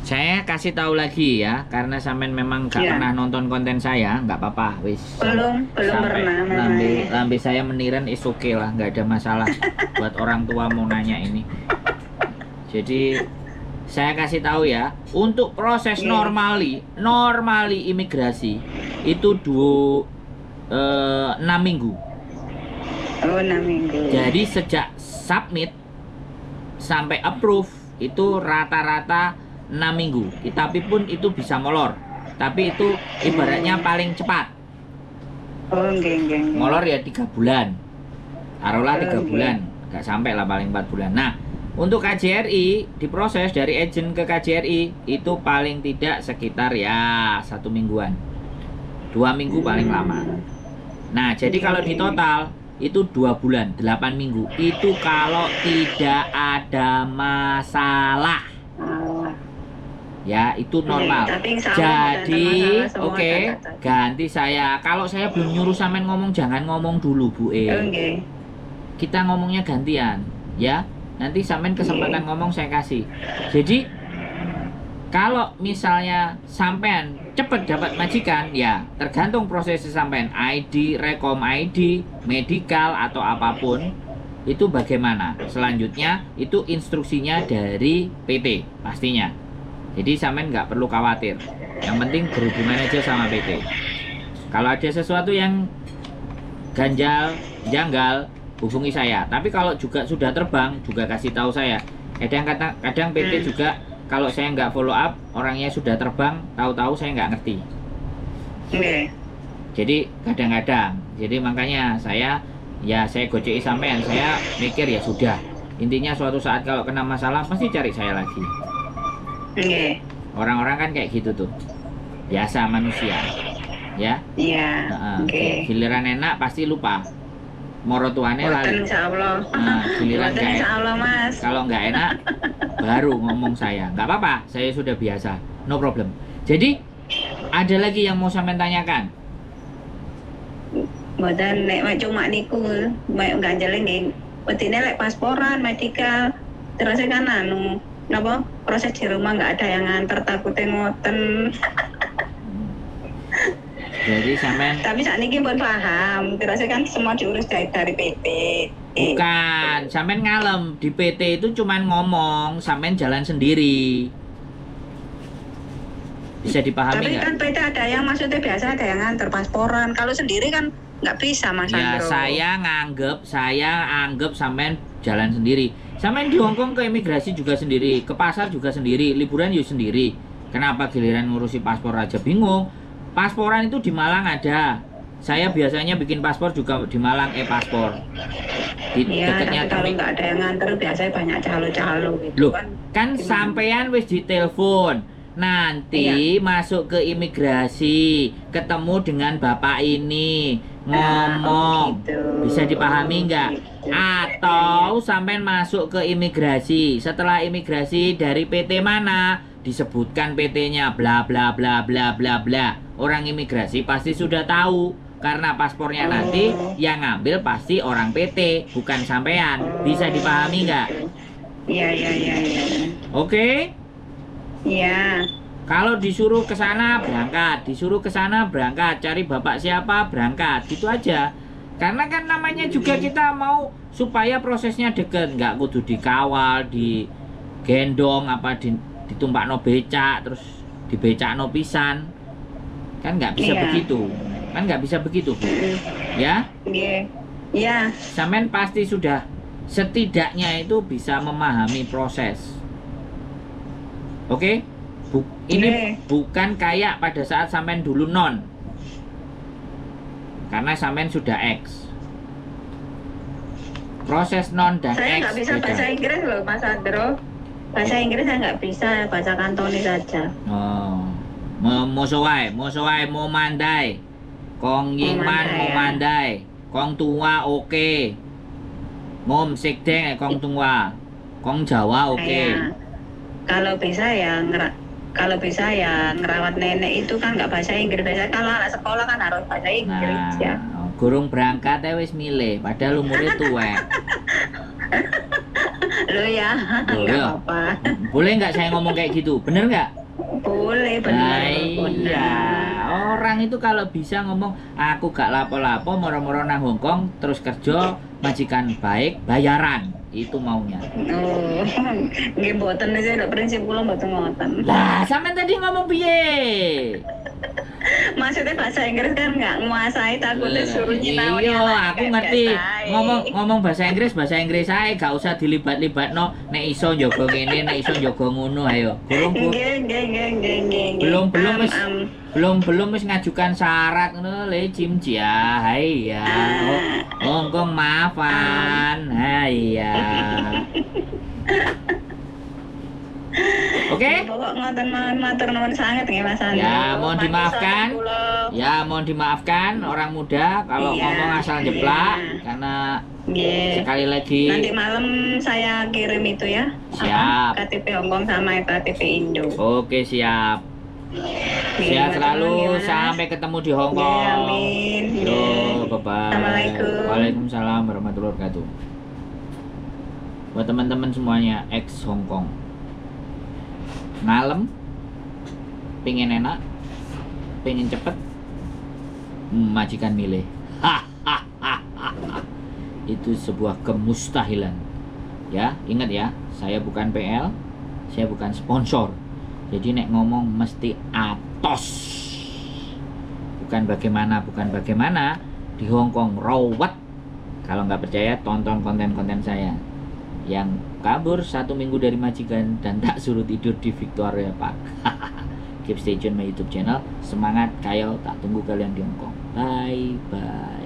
Saya kasih tahu lagi ya, karena sampean memang gak pernah nonton konten saya, nggak apa-apa, wis. Belum pernah. Lambe saya meniran is okay lah, nggak ada masalah. Buat orang tua mau nanya ini. Jadi saya kasih tahu ya, untuk proses normali imigrasi itu 6 minggu. Oh, 6 minggu. Jadi sejak submit sampai approve itu rata-rata 6 minggu. Tapi pun itu bisa molor. Tapi itu ibaratnya paling cepat. Oh, enggak. Molor ya 3 bulan. Taruhlah 3 bulan. Gak sampai lah, paling 4 bulan. Nah, untuk KJRI diproses dari agent ke KJRI itu paling tidak sekitar ya 1 mingguan. 2 minggu paling lama. Nah, jadi kalau di total itu 2 bulan, 8 minggu. Itu kalau tidak ada masalah. Ya, itu normal. Jadi, oke, ganti saya. Kalau saya belum nyuruh sampean ngomong, jangan ngomong dulu, Bu E. Kita ngomongnya gantian, ya. Nanti sampean kesempatan ngomong saya kasih. Jadi, kalau misalnya sampean cepat dapat majikan, ya tergantung proses sampean, ID, rekom ID, medical atau apapun, itu bagaimana. Selanjutnya itu instruksinya dari PT pastinya. Jadi sampean nggak perlu khawatir. Yang penting berhubungan aja sama PT. Kalau ada sesuatu yang ganjal, janggal, hubungi saya. Tapi kalau juga sudah terbang, juga kasih tahu saya. Kadang PT juga kalau saya nggak follow up, orangnya sudah terbang, tahu-tahu saya nggak ngerti. Jadi kadang-kadang, jadi makanya saya goceki sampean, saya mikir ya sudah. Intinya suatu saat kalau kena masalah pasti cari saya lagi. Orang-orang kan kayak gitu tuh, biasa manusia, ya. Giliran enak pasti lupa. Moro tuane lali. Giliran gak enak, kalau nggak enak baru ngomong saya. Nggak apa-apa, saya sudah biasa, no problem. Jadi ada lagi yang mau sampean tanyakan? Mboten, nek cuma niku, mek ganjel nggih. Wedine lek pasporan, medical, terus kan anu, napa proses di rumah nggak ada yang nganter, takutnya ngoten. Jadi sampean. Tapi saat ini pun paham, terus kan semua diurus dari PT. Bukan, sampean ngalem, di PT itu cuman ngomong, sampean jalan sendiri. Bisa dipahami nggak? Tapi kan PT ada yang maksudnya biasa ada yang nganter pasporan. Kalau sendiri kan nggak bisa, Mas Ya, Andro. saya anggap sampean jalan sendiri. Sampean di Hongkong ke imigrasi juga sendiri, ke pasar juga sendiri, liburan juga sendiri. Kenapa giliran ngurusi paspor aja bingung? Pasporan itu di Malang ada. Saya biasanya bikin paspor juga di Malang, paspor. Di dekatnya kalau nggak ada yang nganter biasanya banyak calo-calo gitu. Loh, kan sampean wis ditelepon. Nanti masuk ke imigrasi, ketemu dengan bapak ini, ngomong, gitu. bisa dipahami nggak? Atau sampean masuk ke imigrasi, setelah imigrasi dari PT mana, disebutkan PT-nya, bla bla bla bla bla bla. Orang imigrasi pasti sudah tahu, karena paspornya nanti yang ngambil pasti orang PT, bukan sampean. Bisa dipahami nggak? Iya. Oke? Iya. Kalau disuruh ke sana berangkat, disuruh ke sana berangkat, cari bapak siapa berangkat, gitu aja. Karena kan namanya juga kita mau supaya prosesnya deket, nggak kudu dikawal, digendong, apa ditumpak no becak, terus dibecak no pisan, kan nggak bisa begitu, kan nggak bisa begitu, Bu. Ya? Iya. Sampean pasti sudah setidaknya itu bisa memahami proses. Oke? Ini bukan kayak pada saat sampean dulu non. Karena sampean sudah X. Proses non dan Saya X nggak bisa beda. bahasa Inggris loh, Mas Andro. Bahasa Inggris saya nggak bisa, baca kantoni saja. Oh. Mosoai mau mandai. Kong Yingman mau mandai. Kong tua oke. Ngom sikdeng kong tua. Kong Jawa oke. Kalau bisa ya ngerawat nenek itu kan nggak bahasa Inggris. Biasanya kalau anak sekolah kan harus bahasa Inggris ya. Gurung berangkat wis milih, padahal umurnya tua. Lo ya, Loh, nggak ya. apa-apa. Boleh nggak saya ngomong kayak gitu? Bener nggak? Boleh, Nah, benar. iya. Orang itu kalau bisa ngomong aku gak lapo-lapo moro-moro nang Hongkong terus kerja majikan baik bayaran itu maunya. Oh, nggih mboten aja lek prinsip kula mboten ngoten. Lah, sampean tadi ngomong piye? Maksudnya bahasa Inggris kan nggak nguasai, takutnya suruh nyinaoni Iya, anak aku kayak ngerti. biasa ae. Ngomong bahasa Inggris ae, gak usah dilibat-libatno. Nek iso njaga ngene, nek iso njaga ngono ayo. Nggih. Belum wis ngajukan syarat ngono le Cimcia. Hai ya. Hongkong maafan. Hai ya. Oke? Pokok ngoten mawon matur nuwun sanget nggih Mas Andi. Ya, mohon Pantesan dimaafkan. kula. Ya, mohon dimaafkan orang muda kalau Iya, ngomong asal jeplak iya. karena Nggih. sekali lagi Nanti malam saya kirim itu ya. Siap. KTP Hongkong sama KTP Indo. oke siap. Nggih, Sehat matur nuwun, selalu Mas. sampai ketemu di Nggih, Hongkong. amin. Yo, Nggih. bye-bye. Assalamualaikum. Waalaikumsalam warahmatullahi wabarakatuh. Buat teman-teman semuanya ex Hongkong. Ngalem, pengen enak, pengen cepet, majikan milih. Itu sebuah kemustahilan. Ya, ingat ya, saya bukan PL, saya bukan sponsor. Jadi nek ngomong mesti atos. Bukan bagaimana di Hongkong rawat. Kalau nggak percaya tonton konten-konten saya yang kabur 1 minggu dari majikan dan tak suruh tidur di Victoria Park. Keep stay tune my YouTube channel. Semangat kayo, tak tunggu kalian di Hongkong. Bye bye.